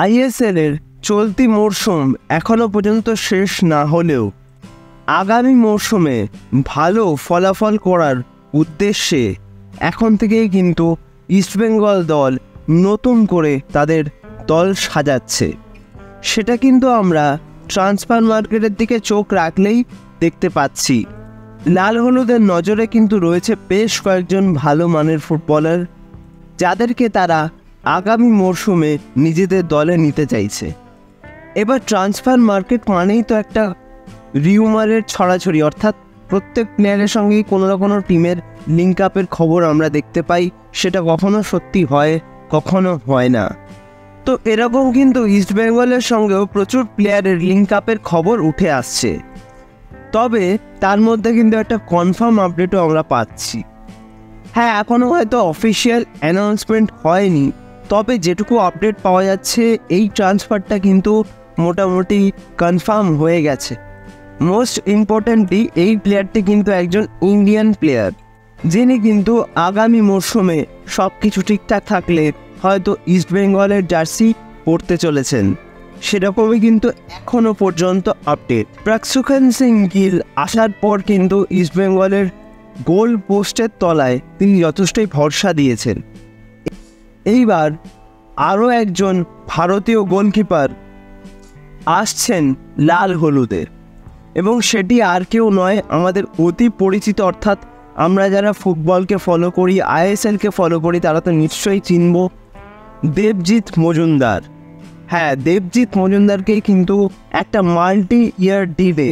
ISL এর চলতি মরশুম এখনও পর্যন্ত শেষ না হলেও আগামী মরশুমে ভালো ফলাফল করার উদ্দেশ্যে এখন থেকেই কিন্তু ইস্টবেঙ্গল দল নতুন করে তাদের দল সাজাচ্ছে। সেটা কিন্তু আমরা ট্রান্সফার মার্কেটের দিকে চোখ রাখলেই দেখতে পাচ্ছি। লাল হলুদের নজরে কিন্তু রয়েছে বেশ কয়েকজন ভালো মানের ফুটবলার, যাদেরকে তারা আগামী মরশুমে নিজেদের দলে নিতে চাইছে। এবার ট্রান্সফার মার্কেট মানেই তো একটা রিউমারের ছড়াছড়ি, অর্থাৎ প্রত্যেক প্লেয়ারের সঙ্গেই কোনো না কোনো টিমের লিঙ্ক আপের খবর আমরা দেখতে পাই। সেটা কখনো সত্যি হয়, কখনো হয় না। তো এরকম কিন্তু ইস্টবেঙ্গলের সঙ্গেও প্রচুর প্লেয়ারের লিঙ্ক আপের খবর উঠে আসছে। তবে তার মধ্যে কিন্তু একটা কনফার্ম আপডেটও আমরা পাচ্ছি। হ্যাঁ, এখনও হয়তো অফিসিয়াল অ্যানাউন্সমেন্ট হয়নি, তবে যেটুকু আপডেট পাওয়া যাচ্ছে এই ট্রান্সফারটা কিন্তু মোটামুটি কনফার্ম হয়ে গেছে। মোস্ট ইম্পর্ট্যান্টলি এই প্লেয়ারটি কিন্তু একজন ইন্ডিয়ান প্লেয়ার, যিনি কিন্তু আগামী মরশুমে সব কিছু ঠিকঠাক থাকলে হয়তো ইস্টবেঙ্গলের জার্সি পরতে চলেছেন। সেরকমই কিন্তু এখনও পর্যন্ত আপডেট। প্রাকসুখান সিং গিল আসার পর কিন্তু ইস্টবেঙ্গলের গোল পোস্টের তলায় তিনি যথেষ্টই ভরসা দিয়েছেন। এইবার আরও একজন ভারতীয় গোলকিপার আসছেন লাল হলুদে, এবং সেটি আর কেউ নয়, আমাদের অতি পরিচিত, অর্থাৎ আমরা যারা ফুটবলকে ফলো করি, আইএসএলকে ফলো করি, তারা তো নিশ্চয়ই চিনব দেবজিৎ মজুমদার। হ্যাঁ, দেবজিৎ মজুমদারকেই কিন্তু একটা মাল্টি ইয়ার ডিলে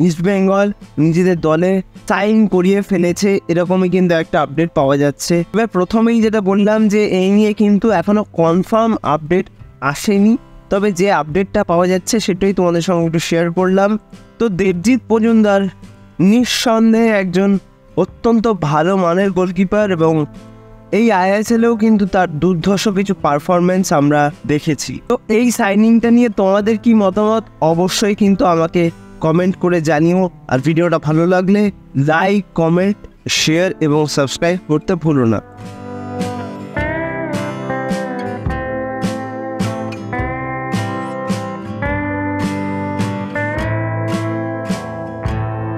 ইস্টবেঙ্গল নিজেদের দলে সাইন করিয়ে ফেলেছে, এরকমই কিন্তু একটা আপডেট পাওয়া যাচ্ছে। এবার প্রথমেই যেটা বললাম যে এই নিয়ে কিন্তু এখনও কনফার্ম আপডেট আসেনি, তবে যে আপডেটটা পাওয়া যাচ্ছে সেটাই তোমাদের সঙ্গে একটু শেয়ার করলাম। তো দেবজিৎ মজুমদার নিঃসন্দেহে একজন অত্যন্ত ভালো মানের গোলকিপার, এবং এই আইএসএলেও কিন্তু তার দুর্ধর্ষ কিছু পারফরমেন্স আমরা দেখেছি। তো এই সাইনিংটা নিয়ে তোমাদের কি মতামত অবশ্যই কিন্তু আমাকে কমেন্ট করে জানিও। আর ভিডিওটা ভালো লাগলে লাইক, কমেন্ট, শেয়ার এবং সাবস্ক্রাইব করতে ভুলো না।